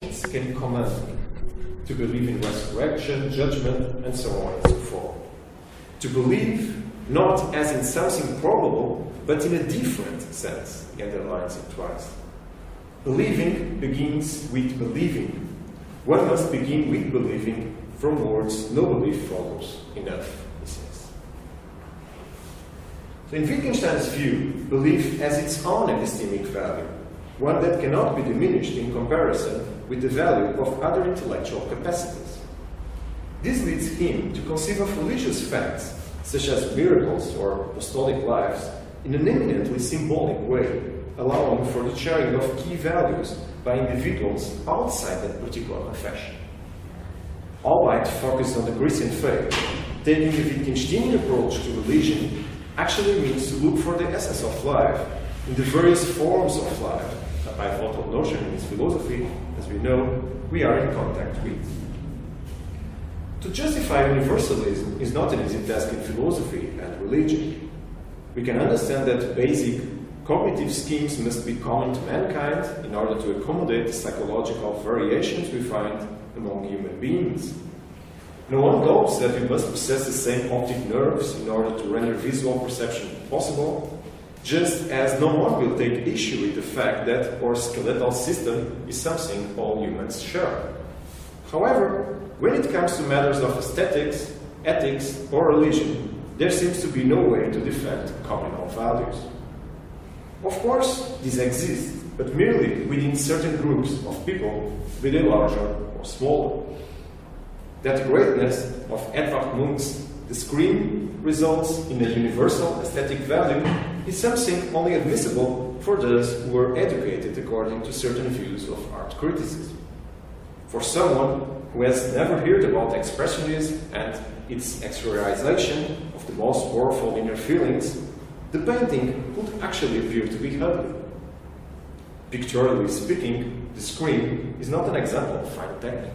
can command me to believe in resurrection, judgment, and so on and so forth. To believe not as in something probable, but in a different sense, he underlines it twice. Believing begins with believing. One must begin with believing. From words, no belief follows. Enough, he says. So in Wittgenstein's view, belief has its own epistemic value, one that cannot be diminished in comparison with the value of other intellectual capacities. This leads him to conceive of religious facts, such as miracles or apostolic lives, in an eminently symbolic way, allowing for the sharing of key values by individuals outside that particular confession. Albeit focused on the Christian faith, taking the Wittgensteinian approach to religion actually means to look for the essence of life in the various forms of life, a pivotal notion in his philosophy, as we know, we are in contact with. To justify universalism is not an easy task in philosophy and religion. We can understand that basic cognitive schemes must be common to mankind in order to accommodate the psychological variations we find among human beings. No one doubts that we must possess the same optic nerves in order to render visual perception possible, just as no one will take issue with the fact that our skeletal system is something all humans share. However, when it comes to matters of aesthetics, ethics, or religion, there seems to be no way to defend communal values. Of course, these exist, but merely within certain groups of people, be they larger or smaller. That greatness of Edvard Munch's The Scream results in a universal aesthetic value is something only admissible for those who are educated according to certain views of art criticism. For someone who has never heard about expressionism and its exteriorization of the most powerful inner feelings, the painting would actually appear to be ugly. Pictorially speaking, The Scream is not an example of fine technique.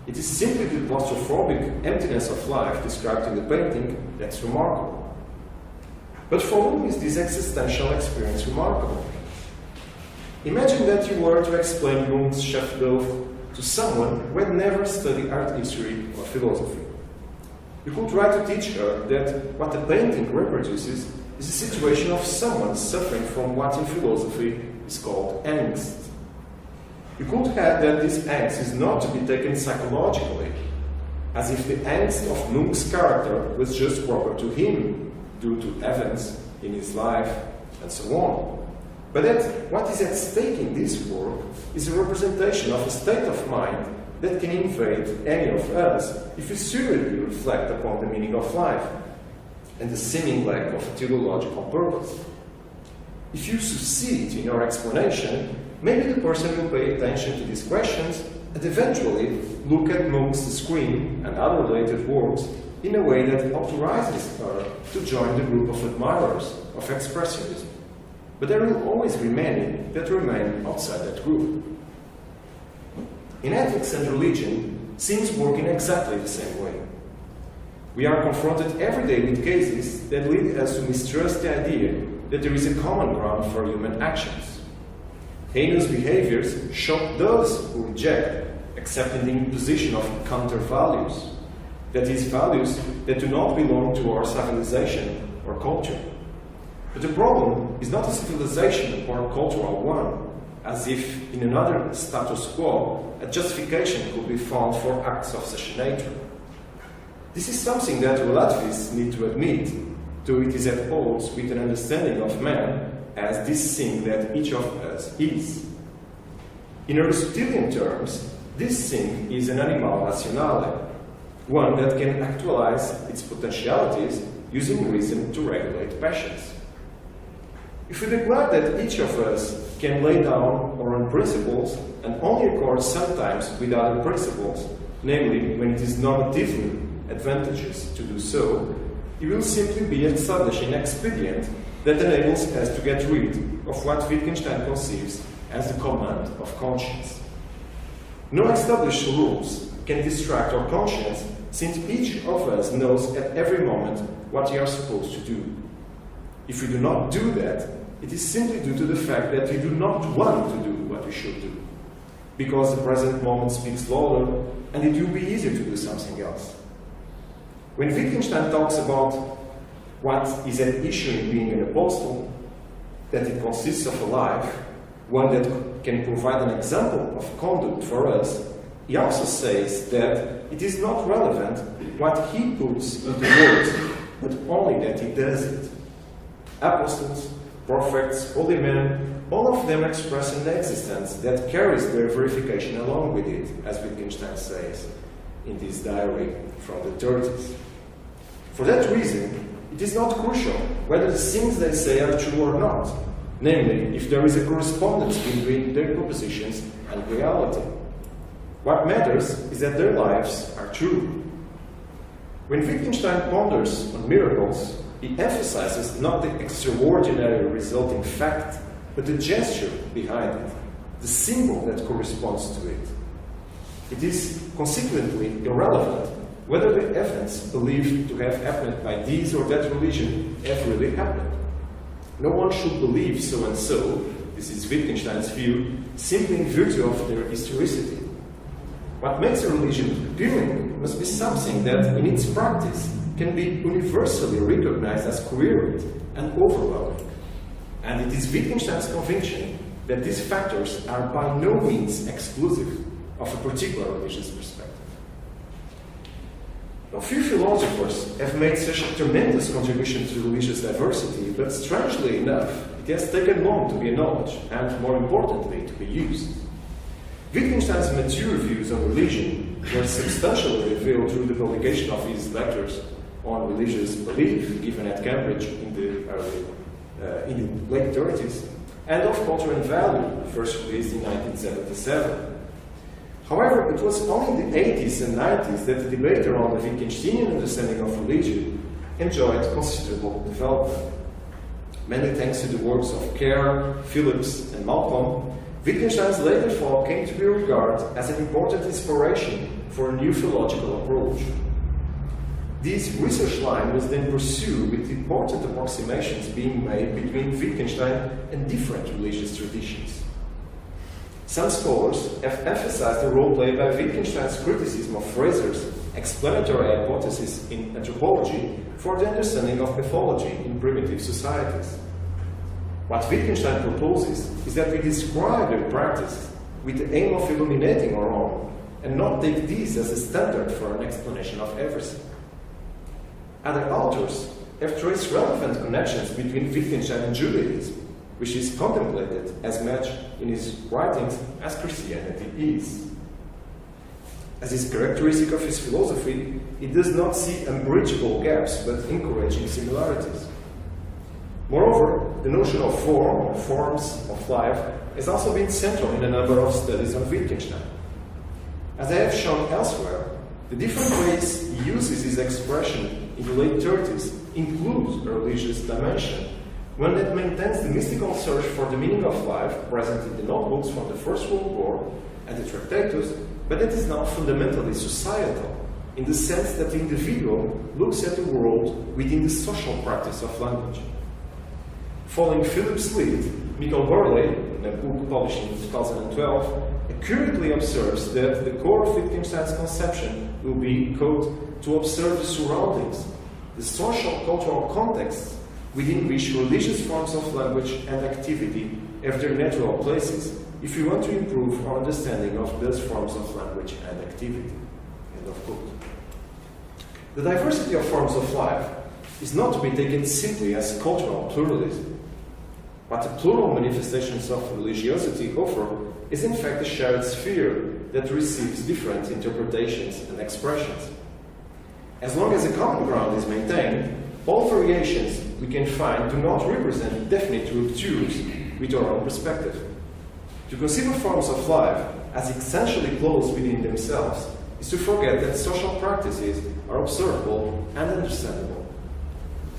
It is simply the claustrophobic emptiness of life described in the painting that's remarkable. But for whom is this existential experience remarkable? Imagine that you were to explain Munch's chef d'oeuvre to someone who had never studied art history or philosophy. You could try to teach her that what the painting reproduces is a situation of someone suffering from what in philosophy is called angst. You could add that this angst is not to be taken psychologically, as if the angst of Munch's character was just proper to him, due to events in his life, and so on. But that what is at stake in this work is a representation of a state of mind that can invade any of us if we seriously reflect upon the meaning of life and the seeming lack of a teleological purpose. If you succeed in your explanation, maybe the person will pay attention to these questions and eventually look at Munch's The Scream and other related works in a way that authorizes her to join the group of admirers of expressionism. But there will always be many that remain outside that group. In ethics and religion, things work in exactly the same way. We are confronted every day with cases that lead us to mistrust the idea that there is a common ground for human actions. Heinous behaviors shock those who reject, accepting the imposition of counter-values, that is, values that do not belong to our civilization or culture. But the problem is not a civilization or a cultural one, as if in another status quo a justification could be found for acts of such a nature. This is something that relativists need to admit, though it is at odds with an understanding of man as this thing that each of us is. In Aristotelian terms, this thing is an animal rationale, one that can actualize its potentialities using reason to regulate passions. If we declare that each of us can lay down our own principles and only accord sometimes with other principles, namely when it is normatively advantageous to do so, it will simply be establishing an expedient that enables us to get rid of what Wittgenstein conceives as the command of conscience. No established rules can distract our conscience, since each of us knows at every moment what we are supposed to do. If we do not do that, it is simply due to the fact that we do not want to do what we should do. because the present moment speaks louder, and it will be easier to do something else. When Wittgenstein talks about what is at issue in being an apostle, that it consists of a life, one that can provide an example of conduct for us, he also says that it is not relevant what he puts into words, but only that he does it. Apostles, prophets, holy men, all of them express an existence that carries their verification along with it, as Wittgenstein says in this diary from the 30s. For that reason, it is not crucial whether the things they say are true or not, namely, if there is a correspondence between their propositions and reality. What matters is that their lives are true. When Wittgenstein ponders on miracles, he emphasizes not the extraordinary resulting fact, but the gesture behind it, the symbol that corresponds to it. It is consequently irrelevant whether the events believed to have happened by this or that religion have really happened. No one should believe so and so, this is Wittgenstein's view, simply in virtue of their historicity. What makes a religion appealing must be something that, in its practice, can be universally recognized as coherent and overwhelming. And it is Wittgenstein's conviction that these factors are by no means exclusive of a particular religious perspective. Now, few philosophers have made such a tremendous contribution to religious diversity, but strangely enough, it has taken long to be acknowledged and, more importantly, to be used. Wittgenstein's mature views on religion were substantially revealed through the publication of his lectures on religious belief given at Cambridge in the late 30s, and of Culture and Value, first released in 1977. However, it was only in the 80s and 90s that the debate around the Wittgensteinian understanding of religion enjoyed considerable development. Mainly thanks to the works of Kerr, Phillips, and Malcolm, Wittgenstein's later thought came to be regarded as an important inspiration for a new philological approach. This research line was then pursued with important approximations being made between Wittgenstein and different religious traditions. Some scholars have emphasized the role played by Wittgenstein's criticism of Fraser's explanatory hypothesis in anthropology for the understanding of mythology in primitive societies. What Wittgenstein proposes is that we describe their practice with the aim of illuminating our own, and not take this as a standard for an explanation of everything. Other authors have traced relevant connections between Wittgenstein and Judaism, which is contemplated as much in his writings as Christianity is. As is characteristic of his philosophy, he does not see unbridgeable gaps, but encouraging similarities. Moreover, the notion of form, or forms of life, has also been central in a number of studies on Wittgenstein. As I have shown elsewhere, the different ways he uses his expression in the late 30s includes a religious dimension, one that maintains the mystical search for the meaning of life present in the notebooks from the First World War and the Tractatus, but that is not fundamentally societal, in the sense that the individual looks at the world within the social practice of language. Following Philip's lead, Michael Burley, in a book published in 2012, accurately observes that the core of Wittgenstein's conception will be, quote, to observe the surroundings, the social cultural contexts within which religious forms of language and activity have their natural places, if we want to improve our understanding of those forms of language and activity. End of quote. The diversity of forms of life is not to be taken simply as cultural pluralism. What the plural manifestations of religiosity offer is in fact a shared sphere that receives different interpretations and expressions. As long as a common ground is maintained, all variations we can find do not represent definite ruptures with our own perspective. To consider forms of life as essentially closed within themselves is to forget that social practices are observable and understandable.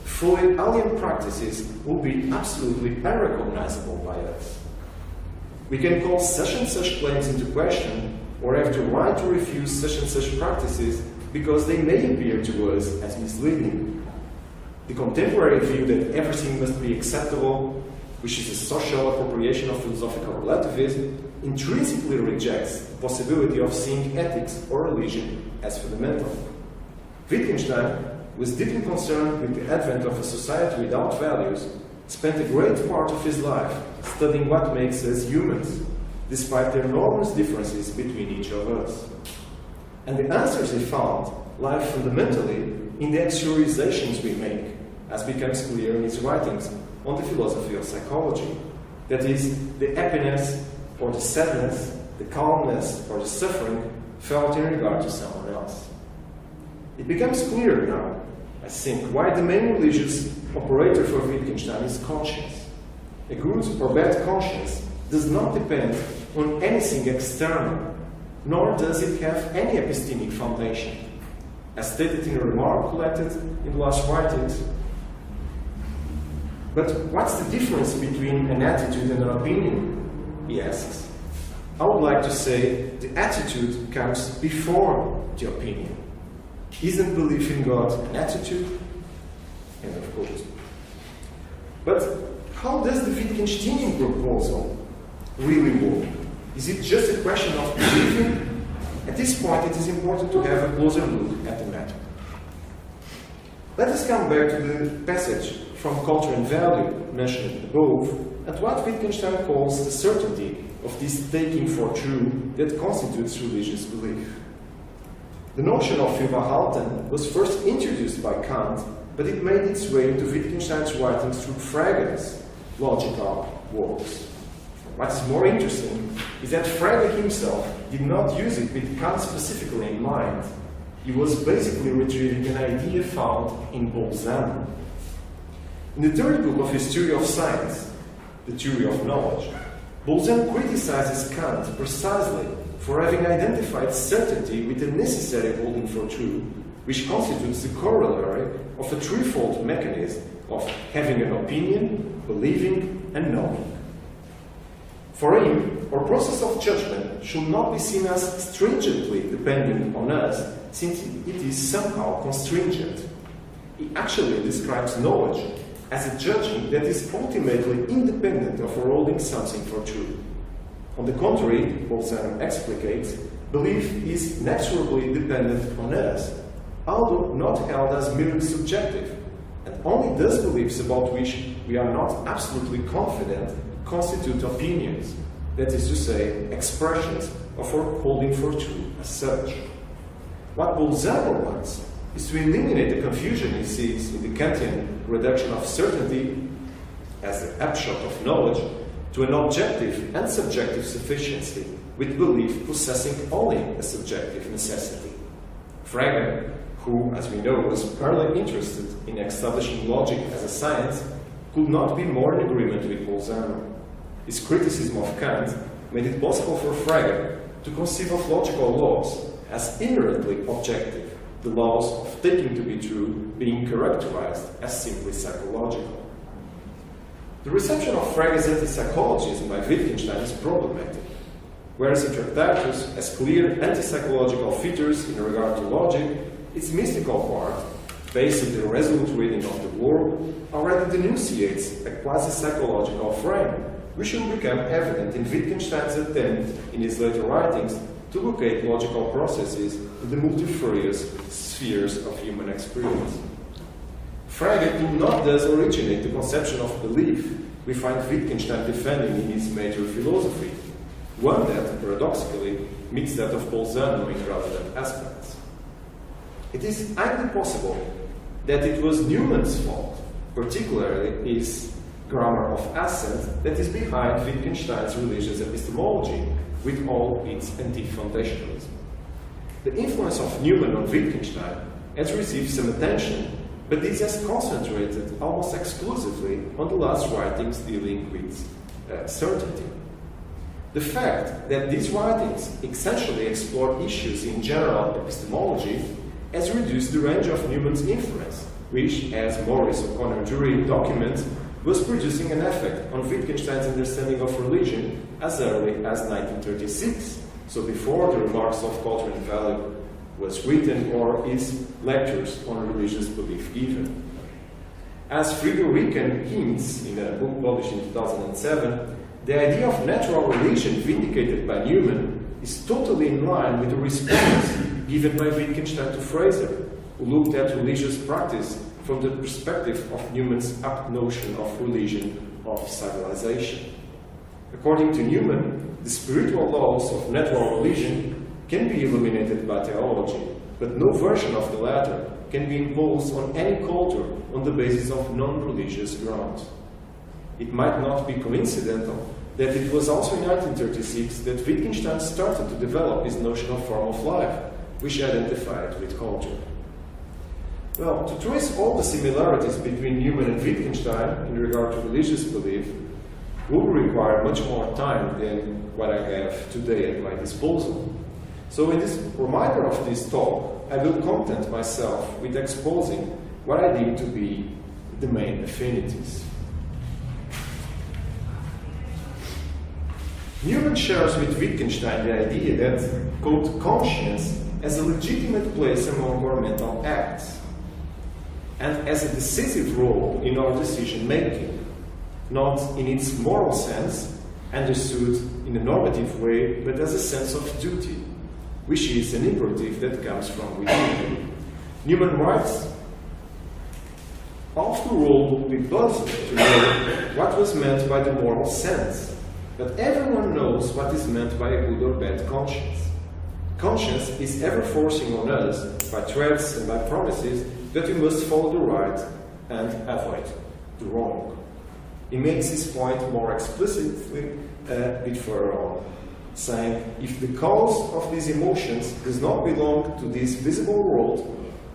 Fully alien practices will be absolutely unrecognizable by us. We can call such and such claims into question, or have the right to refuse such and such practices because they may appear to us as misleading. The contemporary view that everything must be acceptable, which is a social appropriation of philosophical relativism, intrinsically rejects the possibility of seeing ethics or religion as fundamental. Wittgenstein was deeply concerned with the advent of a society without values, spent a great part of his life studying what makes us humans, despite the enormous differences between each of us. And the answers he found lie fundamentally in the exteriorizations we make, as becomes clear in his writings on the philosophy of psychology. That is, the happiness or the sadness, the calmness or the suffering felt in regard to someone else. It becomes clear now, I think, why the main religious operator for Wittgenstein is conscience. A good or bad conscience does not depend on anything external, nor does it have any epistemic foundation. As stated in a remark collected in the last writings. But what's the difference between an attitude and an opinion? He asks. I would like to say the attitude comes before the opinion. Isn't belief in God an attitude? End of quote. But how does the Wittgensteinian proposal really work? Is it just a question of believing? At this point, it is important to have a closer look at the matter. Let us come back to the passage from Culture and Value mentioned above, and what Wittgenstein calls the certainty of this taking for true that constitutes religious belief. The notion of Fürwahrhalten was first introduced by Kant, but it made its way into Wittgenstein's writings through Frege's logical works. What is more interesting is that Frege himself did not use it with Kant specifically in mind. He was basically retrieving an idea found in Bolzano. In the third book of his Theory of Science, the Theory of Knowledge, Bolzano criticizes Kant precisely for having identified certainty with the necessary holding for true, which constitutes the corollary of a threefold mechanism of having an opinion, believing, and knowing. For him, our process of judgment should not be seen as stringently dependent on us, since it is somehow constringent. He actually describes knowledge as a judging that is ultimately independent of our holding something for true. On the contrary, Bolzano explicates, belief is inexorably dependent on us, although not held as merely subjective, and only those beliefs about which we are not absolutely confident constitute opinions, that is to say, expressions of our holding for true as such. What Bolzano wants is to eliminate the confusion he sees in the Kantian reduction of certainty as the upshot of knowledge to an objective and subjective sufficiency, with belief possessing only a subjective necessity. Frege, who, as we know, was early interested in establishing logic as a science, could not be more in agreement with Bolzano. His criticism of Kant made it possible for Frege to conceive of logical laws as inherently objective, the laws of taking to be true being characterized as simply psychological. The reception of Frege's anti-psychologism by Wittgenstein is problematic. Whereas the Tractatus has clear anti-psychological features in regard to logic, its mystical part, based on the resolute reading of the work, already denunciates a quasi-psychological frame, which will become evident in Wittgenstein's attempt in his later writings to locate logical processes in the multifarious spheres of human experience. Frege did not thus originate the conception of belief we find Wittgenstein defending in his major philosophy, one that, paradoxically, meets that of Bolzano in relevant aspects. It is highly possible that it was Newman's fault, particularly his grammar of assent, that is behind Wittgenstein's religious epistemology, with all its anti-foundationalism. The influence of Newman on Wittgenstein has received some attention, but this has concentrated almost exclusively on the last writings dealing with certainty. The fact that these writings essentially explore issues in general epistemology has reduced the range of Newman's influence, which, as Maurice O'Connor Drury documents, was producing an effect on Wittgenstein's understanding of religion as early as 1936, so before the remarks of Culture and Value was written or his lectures on religious belief given. As Friedrich hints in a book published in 2007, the idea of natural religion vindicated by Newman is totally in line with the response given by Wittgenstein to Fraser, who looked at religious practice from the perspective of Newman's apt notion of religion of civilization. According to Newman, the spiritual laws of natural religion can be illuminated by theology, but no version of the latter can be imposed on any culture on the basis of non-religious grounds. It might not be coincidental that it was also in 1936 that Wittgenstein started to develop his notion of form of life, which identified with culture. Well, to trace all the similarities between Newman and Wittgenstein in regard to religious belief will require much more time than what I have today at my disposal. So in this reminder of this talk, I will content myself with exposing what I deem to be the main affinities. Newman shares with Wittgenstein the idea that, quote, conscience has a legitimate place among our mental acts and has a decisive role in our decision-making, not in its moral sense, understood in a normative way, but as a sense of duty, which is an imperative that comes from within. Newman writes, "After all, we puzzled to know what was meant by the moral sense, but everyone knows what is meant by a good or bad conscience. Conscience is ever forcing on us, by threats and by promises, that we must follow the right and avoid the wrong." He makes his point more explicitly a bit further on, saying, if the cause of these emotions does not belong to this visible world,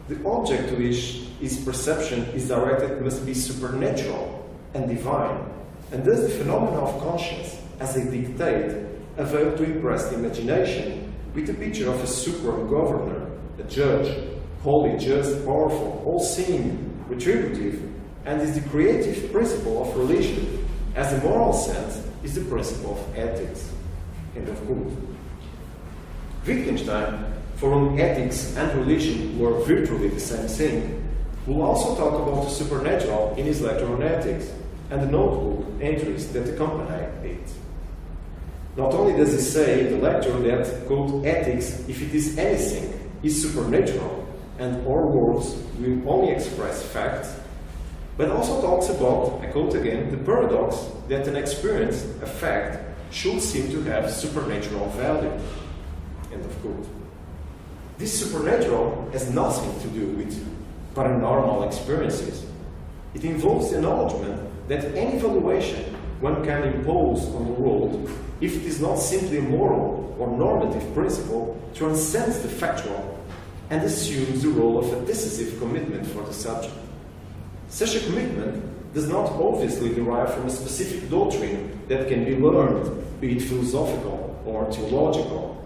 the object to which its perception is directed must be supernatural and divine, and thus the phenomena of conscience, as they dictate, avail to impress the imagination with the picture of a supreme governor, a judge, holy, just, powerful, all-seeing, retributive, and is the creative principle of religion, as the moral sense is the principle of ethics. End of quote. Wittgenstein, for whom ethics and religion were virtually the same thing, will also talk about the supernatural in his lecture on ethics and the notebook entries that accompany it. Not only does he say in the lecture that, quote, ethics, if it is anything, is supernatural, and our words will only express facts, but also talks about, I quote again, the paradox that an experience, a fact, should seem to have supernatural value. End of quote. This supernatural has nothing to do with paranormal experiences. It involves the acknowledgement that any valuation one can impose on the world, if it is not simply a moral or normative principle, transcends the factual and assumes the role of a decisive commitment for the subject. Such a commitment does not obviously derive from a specific doctrine that can be learned, be it philosophical or theological.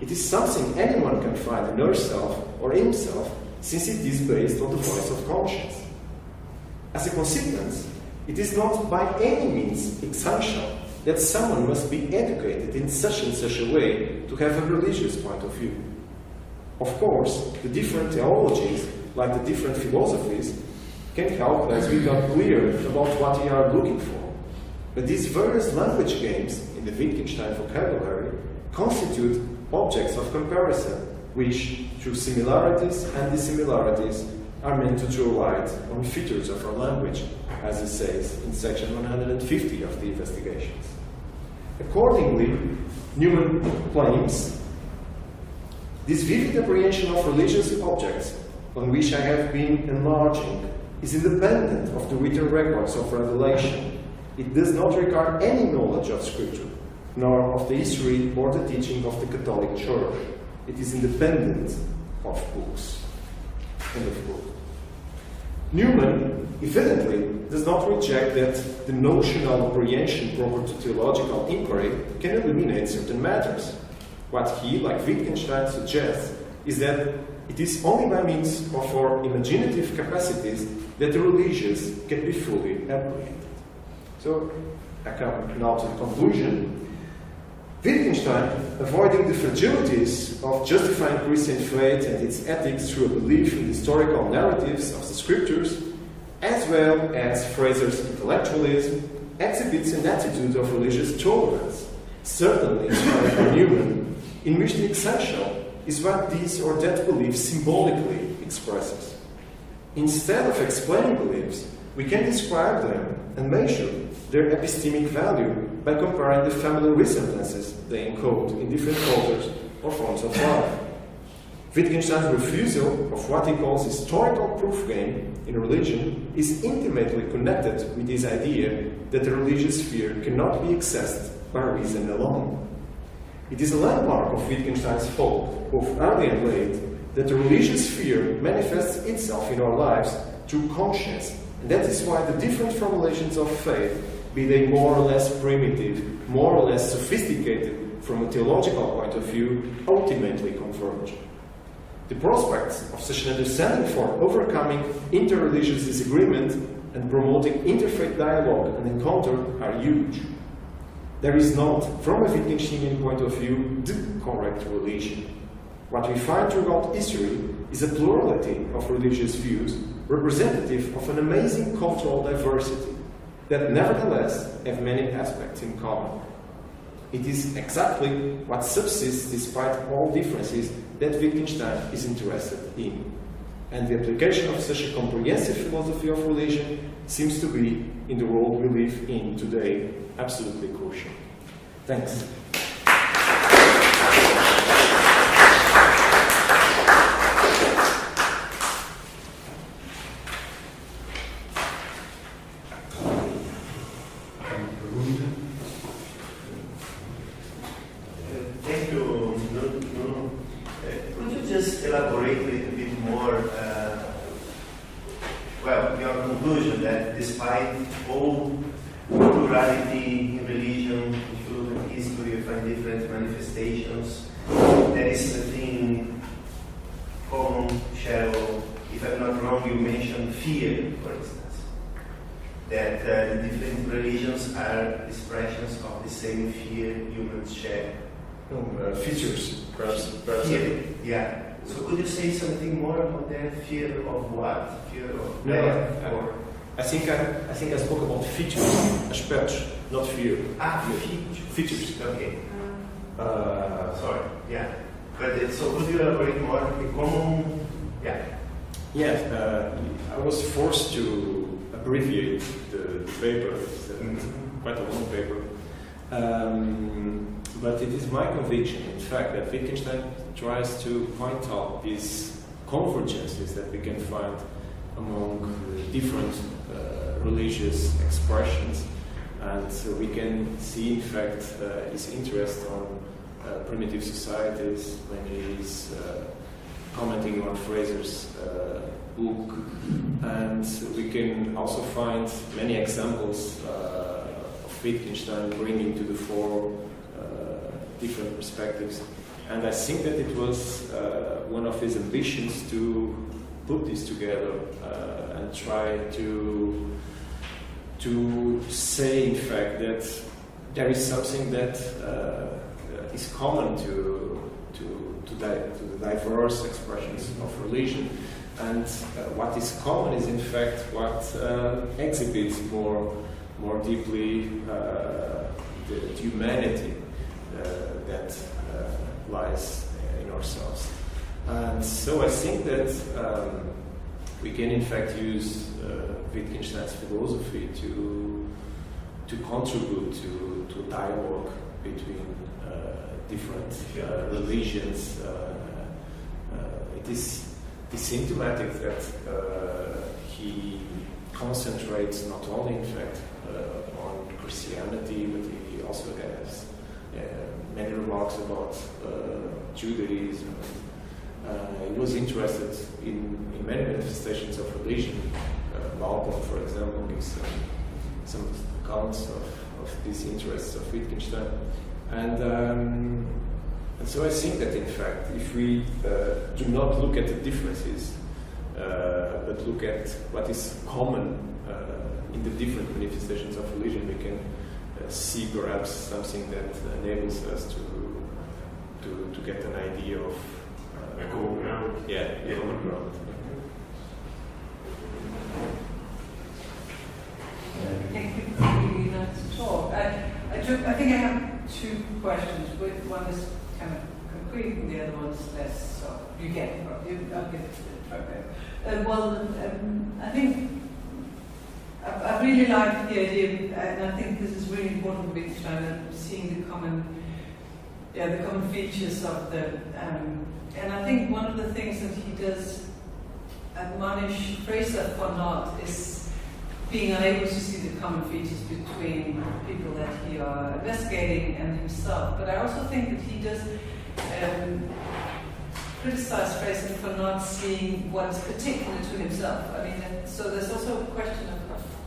It is something anyone can find in herself or himself, since it is based on the voice of conscience. As a consequence, it is not by any means essential that someone must be educated in such and such a way to have a religious point of view. Of course, the different theologies, like the different philosophies, can help us become clear about what we are looking for. But these various language games in the Wittgenstein vocabulary constitute objects of comparison, which, through similarities and dissimilarities, are meant to throw light on features of our language, as he says in section 150 of the Investigations. Accordingly, Newman claims, this vivid apprehension of religious objects on which I have been enlarging is independent of the written records of revelation. It does not regard any knowledge of Scripture, nor of the history or the teaching of the Catholic Church. It is independent of books. End of quote. Newman, evidently, does not reject that the notional apprehension proper to theological inquiry can illuminate certain matters. What he, like Wittgenstein, suggests is that it is only by means of our imaginative capacities that the religious can be fully apprehended. So, I come now to the conclusion. Wittgenstein, avoiding the fragilities of justifying Christian faith and its ethics through a belief in historical narratives of the Scriptures, as well as Fraser's intellectualism, exhibits an attitude of religious tolerance, certainly inspired by Nuno, in which the essential is what this or that belief symbolically expresses. Instead of explaining beliefs, we can describe them and measure their epistemic value by comparing the family resemblances they encode in different cultures or forms of life. Wittgenstein's refusal of what he calls historical proof game in religion is intimately connected with this idea that the religious sphere cannot be accessed by reason alone. It is a landmark of Wittgenstein's thought, both early and late, that the religious sphere manifests itself in our lives through conscience, and that is why the different formulations of faith, be they more or less primitive, more or less sophisticated from a theological point of view, ultimately converge. The prospects of such an understanding for overcoming interreligious disagreement and promoting interfaith dialogue and encounter are huge. There is not, from a Wittgensteinian point of view, the correct religion. What we find throughout history is a plurality of religious views representative of an amazing cultural diversity that nevertheless have many aspects in common. It is exactly what subsists despite all differences that Wittgenstein is interested in. And the application of such a comprehensive philosophy of religion seems to be, in the world we live in today, absolutely crucial. Thanks. Thank you, Nuno. Could you just elaborate a little bit more, your conclusion that despite all plurality in religion, if you look at history, you find different manifestations, there is something common, shallow. If I'm not wrong, you mentioned fear, for instance, that the different religions are expressions of the same fear humans share. Features, perhaps. Fear, yeah. So could you say something more about that? Fear of what? Fear of No, death? Or I think I spoke about features, aspectos, not fear. Features. Okay. Sorry. Yeah. But so could you elaborate more? Common. Yeah. Yes, I was forced to abbreviate the paper. It's quite a long paper. But it is my conviction, in fact, that Wittgenstein tries to point out these convergences that we can find among different religious expressions. And so we can see, in fact, his interest on primitive societies when he is commenting on Fraser's book. And we can also find many examples of Wittgenstein bringing to the fore different perspectives. And I think that it was one of his ambitions to put this together and try to say, in fact, that there is something that is common to the diverse expressions of religion. And what is common is, in fact, what exhibits more deeply the humanity that lies in ourselves. And so I think that we can in fact use Wittgenstein's philosophy to contribute to a dialogue between different religions. It is symptomatic that he concentrates not only in fact on Christianity, but he also has many remarks about Judaism. He was interested in many manifestations of religion. Malcolm, for example, gives some accounts of these interests of Wittgenstein. And so I think that, in fact, if we do not look at the differences, but look at what is common in the different manifestations of religion, we can see perhaps something that enables us to get an idea of common ground. Common ground. Thank you very much. I think I have two questions. One is kind of concrete, and the other one is less. So you get it. I'll get it. I think I really like the idea, and I think this is really important for Wittgenstein, seeing the common features of the. And I think one of the things that he does admonish Fraser for not is being unable to see the common features between people that he are investigating and himself. But I also think that he does criticize Fraser for not seeing what is particular to himself. I mean, so there's also a question of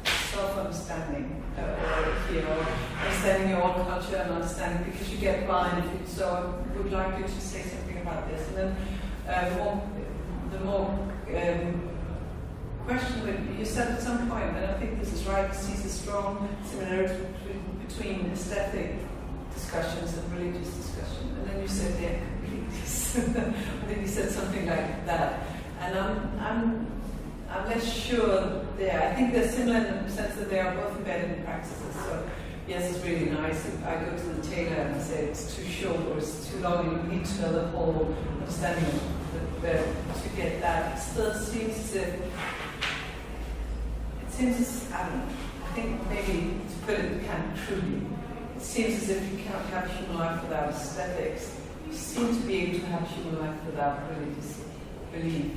self-understanding here, or understanding your own culture and understanding, because you get blind. So I would like you to say something about this. And then the more question that you said at some point, and I think this is right, sees a strong similarity between aesthetic discussions and religious discussion. And then you said, yeah, religious. I think you said something like that. And I'm less sure there. I think they're similar in the sense that they are both embedded in practices. So yes, it's really nice. If I go to the tailor and I say it's too short or it's too long, and you need to know the whole understanding of to get that. It still seems as if I don't know. I think maybe to put it kind of crudely, it seems as if you cannot have human life without aesthetics. You seem to be able to have human life without religious belief.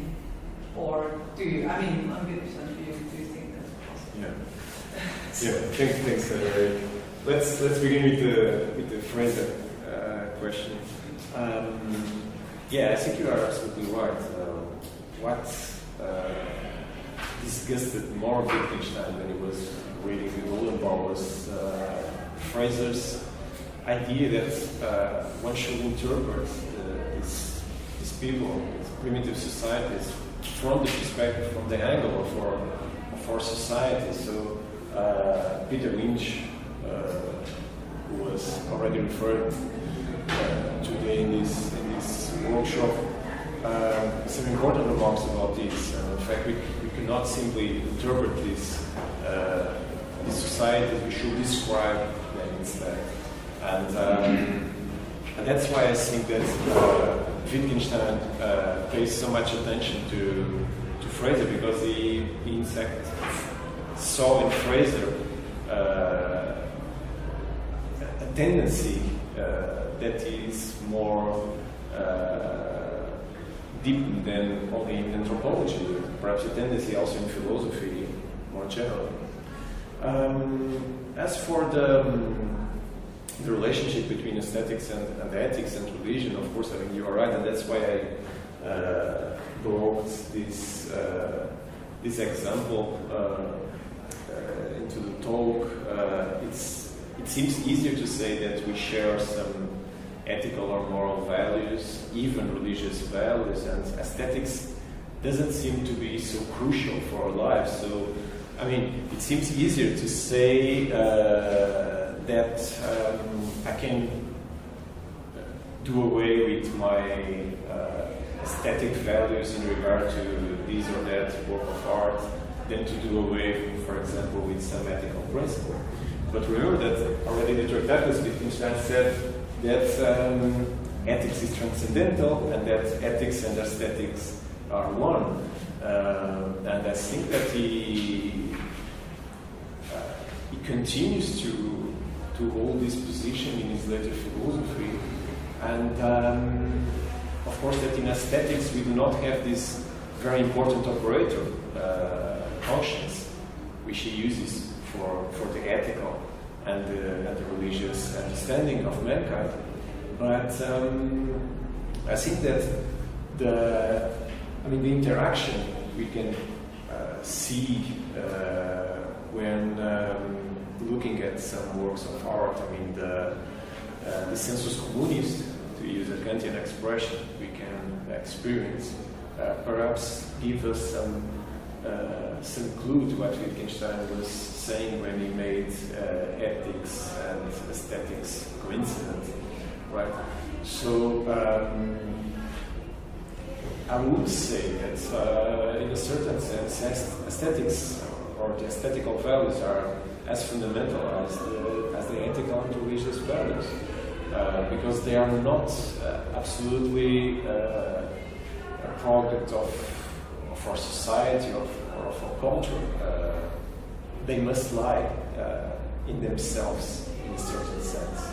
Or do you? I mean, I'm good percent for you. Do you think that's possible? Yeah. Thanks. Let's begin with the Fraser question. I think you are absolutely right. What disgusted more Wittgenstein when he was reading the Goldenbaum was Fraser's idea that one should interpret these people, these primitive societies, from the perspective, from the angle of our society. So Peter Lynch, who was already referred today in this workshop, some important remarks about this. In fact, we cannot simply interpret these societies. We should describe them instead. And that's why I think that Wittgenstein pays so much attention to Fraser, because he in fact saw in Fraser a tendency that is more deep than only in anthropology, perhaps a tendency also in philosophy more generally. As for the relationship between aesthetics and ethics and religion, of course, I mean, you are right, and that's why I brought this example into the talk. It seems easier to say that we share some ethical or moral values, even religious values, and aesthetics doesn't seem to be so crucial for our lives. So, I mean, it seems easier to say that I can do away with my aesthetic values in regard to this or that work of art than to do away, for example, with some ethical principle. But remember that already the Douglas Wittgenstein said that ethics is transcendental and that ethics and aesthetics are one. And I think that he continues to hold this position in his later philosophy. And of course that in aesthetics we do not have this very important operator, conscience, which he uses for the ethical and the religious understanding of mankind. But I think that the interaction we can see when looking at some works of art. I mean, the sensus communis, to use a Kantian expression, we can experience, perhaps give us some clue to what Wittgenstein was saying when he made ethics and aesthetics coincident, right? So I would say that in a certain sense, aesthetics or the aesthetical values are as fundamental as the ethical and religious values, because they are not absolutely a product of our society or of our culture. They must lie in themselves in a certain sense.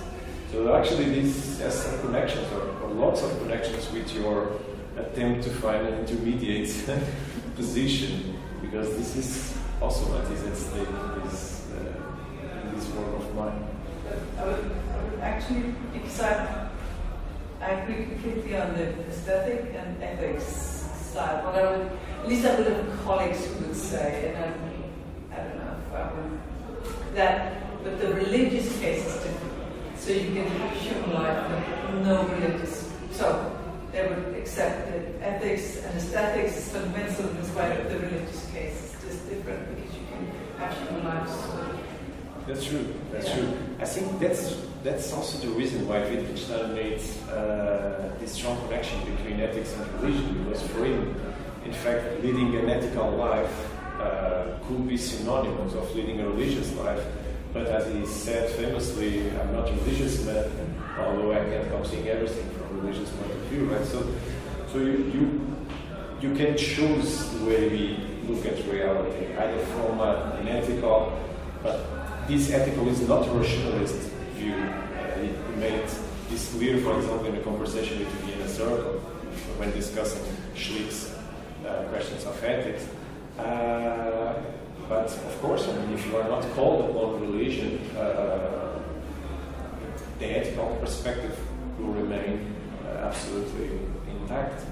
So actually this has some connections, or lots of connections with your attempt to find an intermediate position, because this is also what is at stake in this work of mine. I would actually, because I agree completely on the aesthetic and ethics side. What at least I would have colleagues who would say, and I don't know if I would, that, but the religious case is different. So you can have human life with no religious. So they would accept that ethics and aesthetics is fundamental in spite of the religious case. It's just different because you can have human lives. That's true. That's true. I think that's also the reason why Wittgenstein made this strong connection between ethics and religion, because for him, in fact, leading an ethical life could be synonymous of leading a religious life. But as he said famously, I'm not a religious man, although I can come seeing everything from a religious point of view, right? So you can choose the way we look at reality, either from an ethical, but this ethical is not a rationalist view. He made this clear, for example, in a conversation with the Vienna Circle, when discussing Schlick's questions of ethics. But of course, I mean, if you are not called upon religion, the ethical perspective will remain absolutely intact.